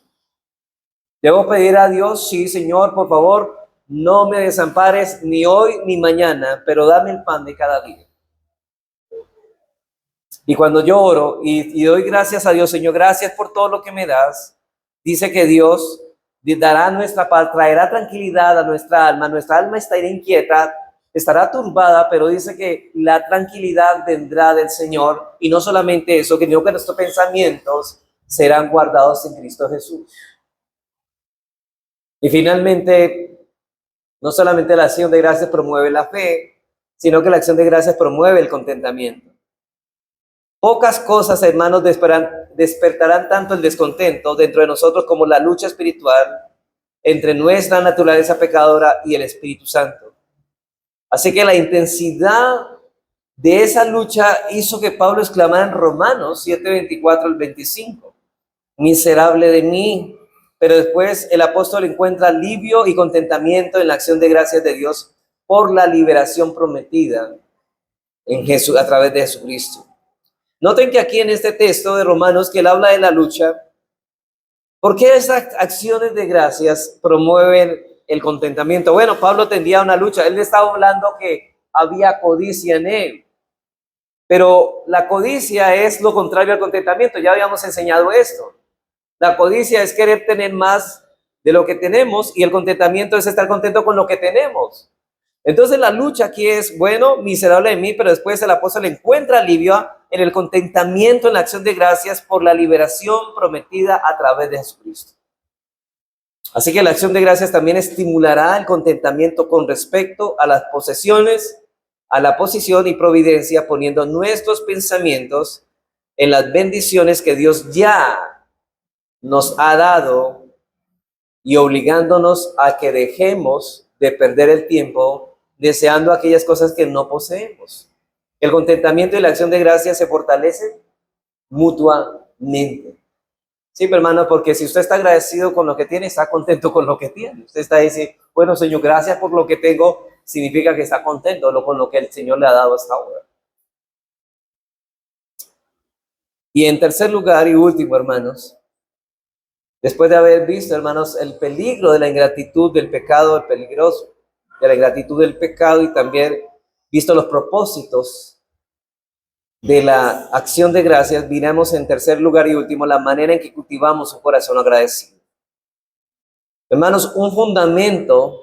Speaker 1: Debo pedir a Dios, sí, Señor, por favor, no me desampares ni hoy ni mañana, pero dame el pan de cada día. Y cuando yo oro y doy gracias a Dios, Señor, gracias por todo lo que me das, dice que Dios dará nuestra paz, traerá tranquilidad a nuestra alma estará inquieta, estará turbada, pero dice que la tranquilidad vendrá del Señor, y no solamente eso, sino que nuestros pensamientos serán guardados en Cristo Jesús. Y finalmente, no solamente la acción de gracias promueve la fe, sino que la acción de gracias promueve el contentamiento. Pocas cosas, hermanos, despertarán tanto el descontento dentro de nosotros como la lucha espiritual entre nuestra naturaleza pecadora y el Espíritu Santo. Así que la intensidad de esa lucha hizo que Pablo exclamara en Romanos 7, 24 al 25, miserable de mí, pero después el apóstol encuentra alivio y contentamiento en la acción de gracias de Dios por la liberación prometida en Jesús, a través de Jesucristo. Noten que aquí en este texto de Romanos, que él habla de la lucha, ¿por qué esas acciones de gracias promueven el contentamiento? Bueno, Pablo tendría una lucha. Él estaba hablando que había codicia en él. Pero la codicia es lo contrario al contentamiento. Ya habíamos enseñado esto. La codicia es querer tener más de lo que tenemos y el contentamiento es estar contento con lo que tenemos. Entonces la lucha aquí es, bueno, miserable de mí, pero después el apóstol encuentra alivio en el contentamiento, en la acción de gracias por la liberación prometida a través de Jesucristo. Así que la acción de gracias también estimulará el contentamiento con respecto a las posesiones, a la posición y providencia, poniendo nuestros pensamientos en las bendiciones que Dios ya nos ha dado y obligándonos a que dejemos de perder el tiempo deseando aquellas cosas que no poseemos. El contentamiento y la acción de gracias se fortalecen mutuamente. Sí, pero hermano, porque si usted está agradecido con lo que tiene, está contento con lo que tiene. Usted está diciendo, bueno, Señor, gracias por lo que tengo, significa que está contento con lo que el Señor le ha dado hasta ahora. Y en tercer lugar y último, hermanos, después de haber visto, hermanos, el peligro de la ingratitud, del pecado, el peligroso, de la ingratitud del pecado y también visto los propósitos de la acción de gracias, miramos en tercer lugar y último la manera en que cultivamos un corazón agradecido. Hermanos, un fundamento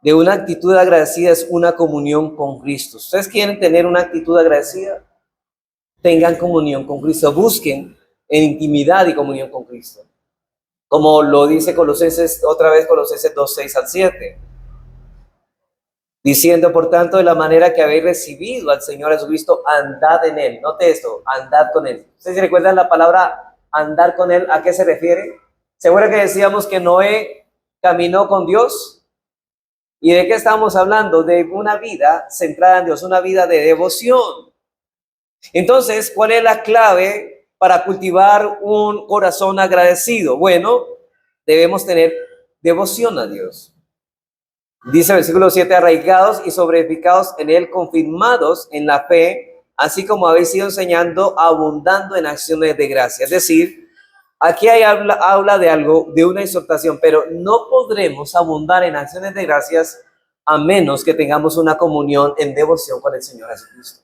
Speaker 1: de una actitud agradecida es una comunión con Cristo. ¿Ustedes quieren tener una actitud agradecida? Tengan comunión con Cristo, busquen en intimidad y comunión con Cristo. Como lo dice Colosenses, otra vez Colosenses 2, 6 al 7. Diciendo, por tanto, de la manera que habéis recibido al Señor Jesucristo, andad en Él. Note esto, andad con Él. ¿Ustedes recuerdan la palabra andar con Él? ¿A qué se refiere? ¿Seguro que decíamos que Noé caminó con Dios? ¿Y de qué estamos hablando? De una vida centrada en Dios, una vida de devoción. Entonces, ¿cuál es la clave para cultivar un corazón agradecido? Bueno, debemos tener devoción a Dios. Dice el versículo 7, arraigados y sobreedificados en él, confirmados en la fe, así como habéis ido enseñando, abundando en acciones de gracia. Es decir, aquí habla de algo, de una exhortación, pero no podremos abundar en acciones de gracias a menos que tengamos una comunión en devoción con el Señor Jesucristo.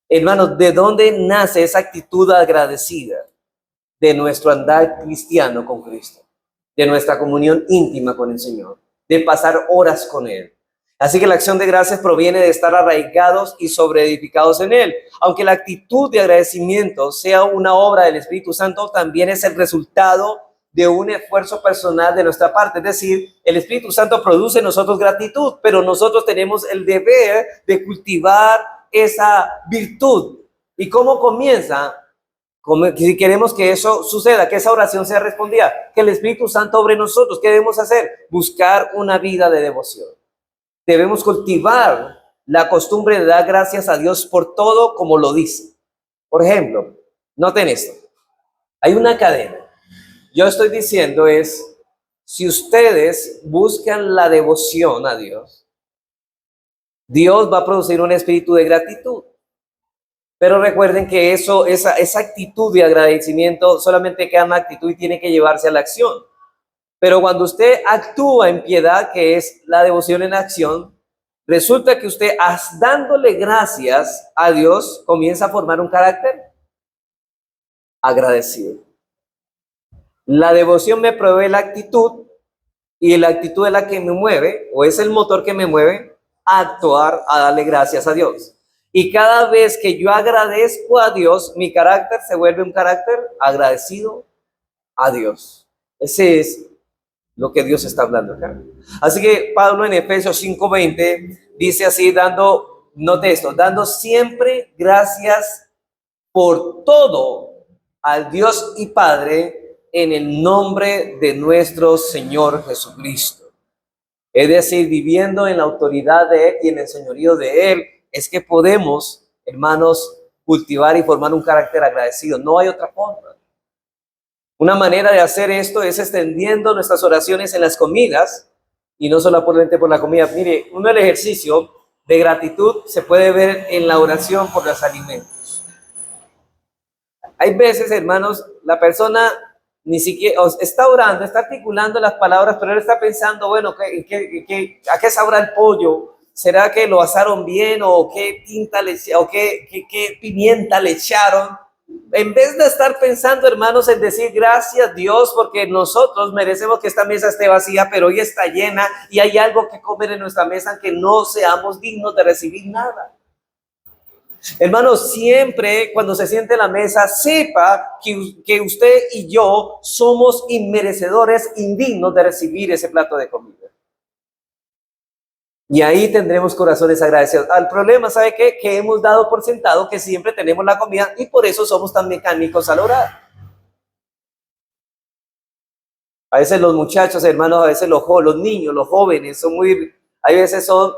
Speaker 1: Hermanos, ¿de dónde nace esa actitud agradecida? De nuestro andar cristiano con Cristo, de nuestra comunión íntima con el Señor, de pasar horas con Él. Así que la acción de gracias proviene de estar arraigados y sobreedificados en Él. Aunque la actitud de agradecimiento sea una obra del Espíritu Santo, también es el resultado de un esfuerzo personal de nuestra parte. Es decir, el Espíritu Santo produce en nosotros gratitud, pero nosotros tenemos el deber de cultivar esa virtud. ¿Y cómo comienza? Si queremos que eso suceda, que esa oración sea respondida, que el Espíritu Santo obre en nosotros, ¿qué debemos hacer? Buscar una vida de devoción. Debemos cultivar la costumbre de dar gracias a Dios por todo como lo dice. Por ejemplo, noten esto. Hay una cadena. Yo estoy diciendo es, si ustedes buscan la devoción a Dios, Dios va a producir un espíritu de gratitud. Pero recuerden que esa actitud de agradecimiento solamente queda una actitud y tiene que llevarse a la acción. Pero cuando usted actúa en piedad, que es la devoción en acción, resulta que usted, dándole gracias a Dios, comienza a formar un carácter agradecido. La devoción me provee la actitud y la actitud es la que me mueve, o es el motor que me mueve a actuar, a darle gracias a Dios. Y cada vez que yo agradezco a Dios, mi carácter se vuelve un carácter agradecido a Dios. Ese es lo que Dios está hablando acá. Así que Pablo en Efesios 5:20 dice así, note esto, dando siempre gracias por todo al Dios y Padre en el nombre de nuestro Señor Jesucristo. Es decir, viviendo en la autoridad de Él y en el señorío de Él, es que podemos, hermanos, cultivar y formar un carácter agradecido. No hay otra forma. Una manera de hacer esto es extendiendo nuestras oraciones en las comidas y no solamente por la comida. Mire, el ejercicio de gratitud se puede ver en la oración por los alimentos. Hay veces, hermanos, la persona ni siquiera está orando, está articulando las palabras, pero él está pensando, bueno, ¿a qué sabrá el pollo? ¿Será que lo asaron bien o qué tinta le o qué pimienta le echaron? En vez de estar pensando, hermanos, en decir gracias Dios, porque nosotros merecemos que esta mesa esté vacía, pero hoy está llena y hay algo que comer en nuestra mesa, aunque no seamos dignos de recibir nada. Hermanos, siempre cuando se siente en la mesa, sepa que usted y yo somos inmerecedores, indignos de recibir ese plato de comida. Y ahí tendremos corazones agradecidos. Al problema, ¿sabe qué? Que hemos dado por sentado que siempre tenemos la comida y por eso somos tan mecánicos al orar. A veces los muchachos, hermanos, a veces los niños, los jóvenes, a veces son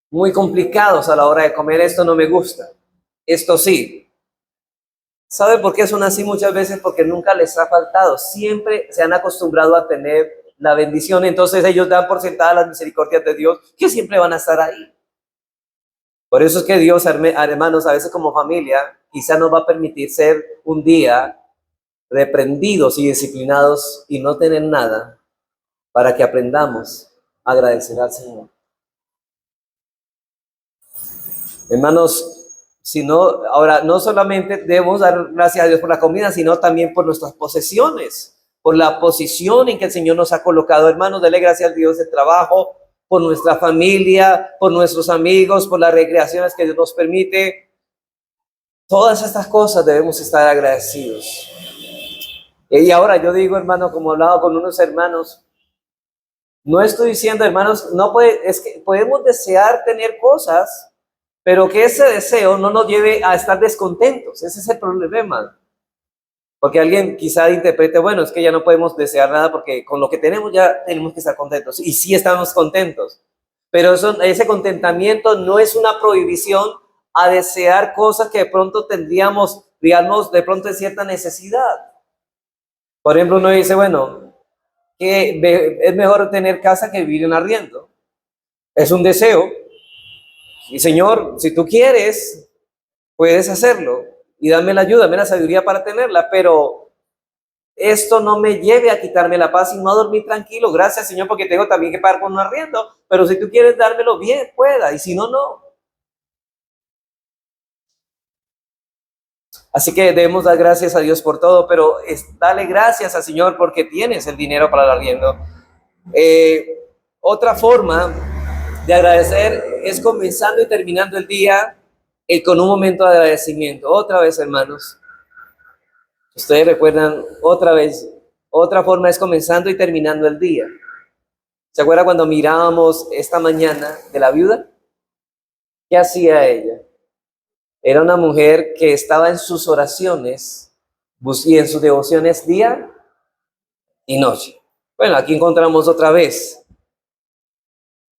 Speaker 1: muy complicados a la hora de comer. Esto no me gusta, esto sí. ¿Sabe por qué son así muchas veces? Porque nunca les ha faltado. Siempre se han acostumbrado a tener la bendición. Entonces ellos dan por sentadas las misericordias de Dios, que siempre van a estar ahí. Por eso es que Dios, hermanos, a veces como familia, quizá nos va a permitir ser un día reprendidos y disciplinados y no tener nada para que aprendamos a agradecer al Señor. Hermanos, ahora no solamente debemos dar gracias a Dios por la comida, sino también por nuestras posesiones, por la posición en que el Señor nos ha colocado. Hermanos, dele gracias a Dios del trabajo, por nuestra familia, por nuestros amigos, por las recreaciones que Dios nos permite. Todas estas cosas debemos estar agradecidos. Y ahora yo digo, hermano, como he hablado con unos hermanos, no estoy diciendo, hermanos, es que podemos desear tener cosas, pero que ese deseo no nos lleve a estar descontentos. Ese es el problema. Porque alguien quizá interprete, bueno, es que ya no podemos desear nada porque con lo que tenemos ya tenemos que estar contentos. Y sí estamos contentos. Pero ese contentamiento no es una prohibición a desear cosas que de pronto tendríamos, digamos, de pronto en cierta necesidad. Por ejemplo, uno dice, bueno, que es mejor tener casa que vivir en arriendo. Es un deseo. Y Señor, si tú quieres, puedes hacerlo. Y dame la ayuda, dame la sabiduría para tenerla, pero esto no me lleve a quitarme la paz y no a dormir tranquilo. Gracias, Señor, porque tengo también que pagar por un arriendo. Pero si tú quieres dármelo, bien, pueda. Y si no, no. Así que debemos dar gracias a Dios por todo, pero dale gracias al Señor porque tienes el dinero para el arriendo. Otra forma de agradecer es comenzando y terminando el día con un momento de agradecimiento. Otra vez, hermanos, ustedes recuerdan otra vez, otra forma es comenzando y terminando el día. ¿Se acuerdan cuando mirábamos esta mañana de la viuda? ¿Qué hacía ella? Era una mujer que estaba en sus oraciones y en sus devociones día y noche. Bueno, aquí encontramos otra vez.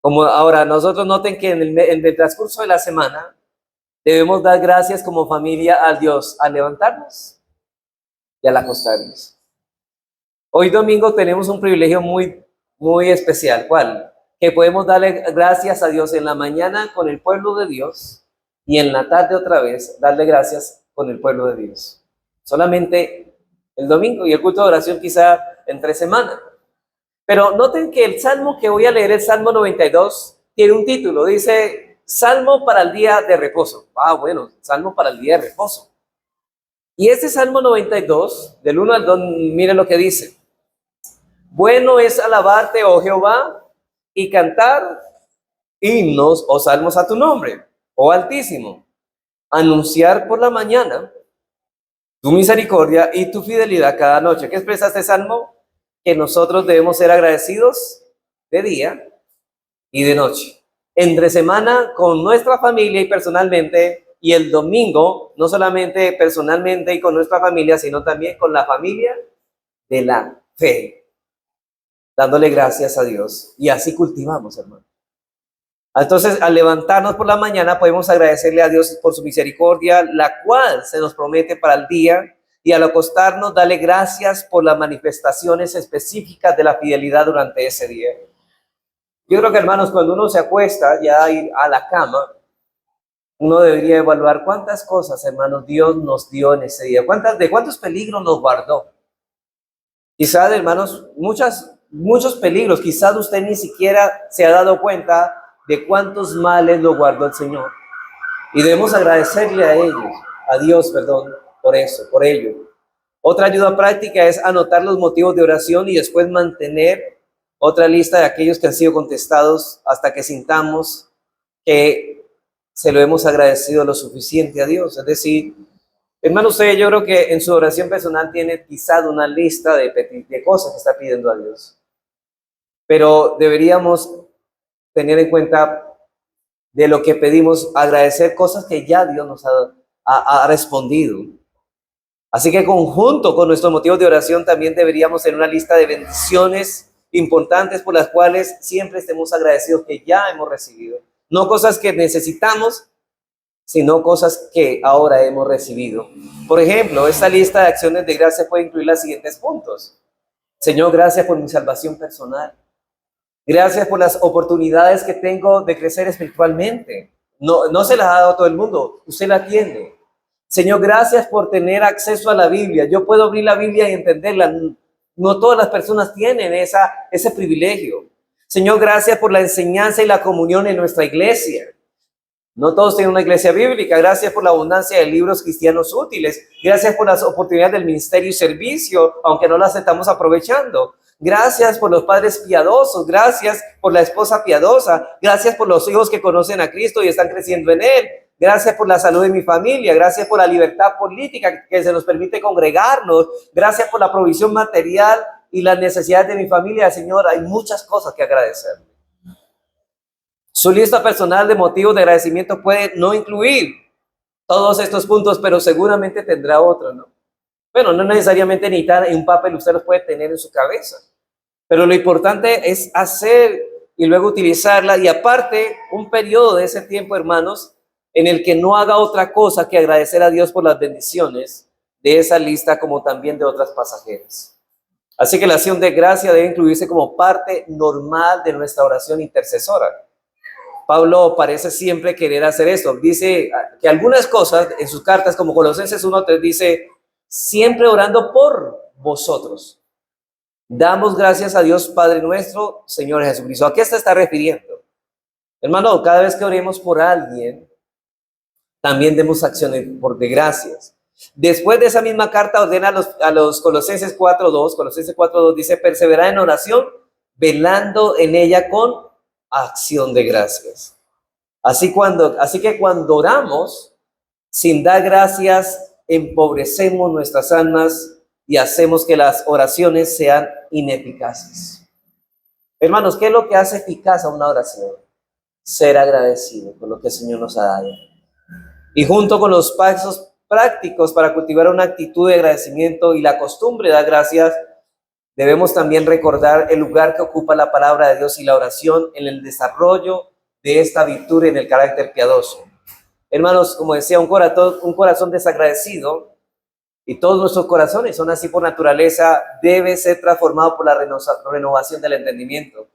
Speaker 1: Como ahora, nosotros noten que en el transcurso de la semana debemos dar gracias como familia a Dios al levantarnos y al acostarnos. Hoy domingo tenemos un privilegio muy, muy especial. ¿Cuál? Que podemos darle gracias a Dios en la mañana con el pueblo de Dios y en la tarde otra vez darle gracias con el pueblo de Dios. Solamente el domingo y el culto de oración quizá entre semana. Pero noten que el salmo que voy a leer, el Salmo 92, tiene un título. Dice, Salmo para el día de reposo. Bueno, Salmo para el día de reposo. Y este Salmo 92, del 1 al 2, miren lo que dice. Bueno es alabarte, oh Jehová, y cantar himnos o salmos a tu nombre, oh Altísimo. Anunciar por la mañana tu misericordia y tu fidelidad cada noche. ¿Qué expresa este salmo? Que nosotros debemos ser agradecidos de día y de noche. Entre semana con nuestra familia y personalmente, y el domingo, no solamente personalmente y con nuestra familia, sino también con la familia de la fe, dándole gracias a Dios. Y así cultivamos, hermano. Entonces, al levantarnos por la mañana, podemos agradecerle a Dios por su misericordia, la cual se nos promete para el día y al acostarnos, dale gracias por las manifestaciones específicas de la fidelidad durante ese día. Yo creo que, hermanos, cuando uno se acuesta ya a la cama, uno debería evaluar cuántas cosas, hermanos, Dios nos dio en ese día, de cuántos peligros nos guardó. Quizás, hermanos, muchos peligros, quizás usted ni siquiera se ha dado cuenta de cuántos males lo guardó el Señor. Y debemos agradecerle a Dios, por eso, por ello. Otra ayuda práctica es anotar los motivos de oración y después mantener otra lista de aquellos que han sido contestados hasta que sintamos que se lo hemos agradecido lo suficiente a Dios. Es decir, hermano, usted, yo creo que en su oración personal tiene quizás una lista de cosas que está pidiendo a Dios. Pero deberíamos tener en cuenta de lo que pedimos, agradecer cosas que ya Dios nos ha respondido. Así que conjunto con nuestros motivos de oración también deberíamos tener una lista de bendiciones importantes por las cuales siempre estemos agradecidos que ya hemos recibido. No cosas que necesitamos, sino cosas que ahora hemos recibido. Por ejemplo, esta lista de acciones de gracia puede incluir los siguientes puntos. Señor, gracias por mi salvación personal. Gracias por las oportunidades que tengo de crecer espiritualmente. No se las ha dado a todo el mundo, usted la tiene. Señor, gracias por tener acceso a la Biblia. Yo puedo abrir la Biblia y entenderla. No todas las personas tienen ese privilegio. Señor, gracias por la enseñanza y la comunión en nuestra iglesia. No todos tienen una iglesia bíblica. Gracias por la abundancia de libros cristianos útiles. Gracias por las oportunidades del ministerio y servicio, aunque no las estamos aprovechando. Gracias por los padres piadosos. Gracias por la esposa piadosa. Gracias por los hijos que conocen a Cristo y están creciendo en Él. Gracias por la salud de mi familia. Gracias por la libertad política que se nos permite congregarnos. Gracias por la provisión material y las necesidades de mi familia. Señor, hay muchas cosas que agradecer. Su lista personal de motivos de agradecimiento puede no incluir todos estos puntos, pero seguramente tendrá otro, ¿no? Bueno, no necesariamente necesitar en un papel, usted los puede tener en su cabeza. Pero lo importante es hacer y luego utilizarla. Y aparte, un periodo de ese tiempo, hermanos, en el que no haga otra cosa que agradecer a Dios por las bendiciones de esa lista, como también de otras pasajeras. Así que la acción de gracia debe incluirse como parte normal de nuestra oración intercesora. Pablo parece siempre querer hacer esto. Dice que algunas cosas en sus cartas, como Colosenses 1:3, dice, siempre orando por vosotros. Damos gracias a Dios Padre nuestro, Señor Jesucristo. ¿A qué se está refiriendo? Hermano, cada vez que oremos por alguien, también demos acciones de gracias. Después de esa misma carta ordena a los Colosenses 4:2. Colosenses 4:2 dice, perseverar en oración, velando en ella con acción de gracias. Así que cuando oramos, sin dar gracias, empobrecemos nuestras almas y hacemos que las oraciones sean ineficaces. Hermanos, ¿qué es lo que hace eficaz a una oración? Ser agradecido por lo que el Señor nos ha dado. Y junto con los pasos prácticos para cultivar una actitud de agradecimiento y la costumbre de dar gracias, debemos también recordar el lugar que ocupa la palabra de Dios y la oración en el desarrollo de esta virtud en el carácter piadoso. Hermanos, como decía, un corazón desagradecido, y todos nuestros corazones son así por naturaleza, debe ser transformado por la renovación del entendimiento.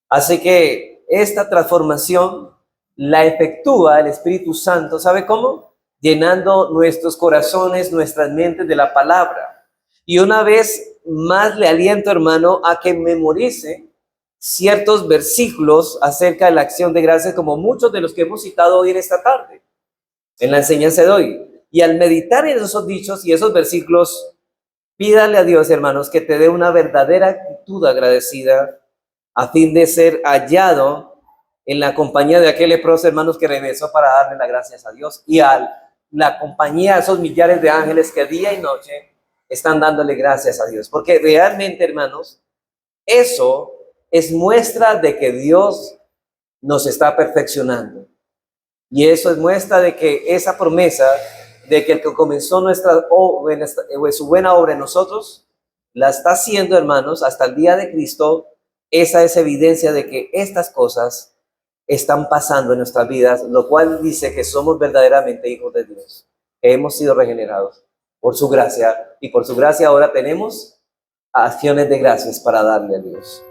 Speaker 1: Así que esta transformación la efectúa el Espíritu Santo. ¿Sabe cómo? Llenando nuestros corazones, nuestras mentes de la palabra. Y una vez más le aliento, hermano, a que memorice ciertos versículos acerca de la acción de gracias, como muchos de los que hemos citado hoy en esta tarde, en la enseñanza de hoy. Y al meditar en esos dichos y esos versículos, pídale a Dios, hermanos, que te dé una verdadera actitud agradecida a fin de ser hallado en la compañía de aquel leproso, hermanos, que regresó para darle las gracias a Dios, y a la compañía de esos millares de ángeles que día y noche están dándole gracias a Dios. Porque realmente, hermanos, eso es muestra de que Dios nos está perfeccionando. Y eso es muestra de que esa promesa de que el que comenzó su buena obra en nosotros, la está haciendo, hermanos, hasta el día de Cristo. Esa es evidencia de que estas cosas están pasando en nuestras vidas, lo cual dice que somos verdaderamente hijos de Dios, que hemos sido regenerados. por su gracia. Y por su gracia ahora tenemos acciones de gracias para darle a Dios.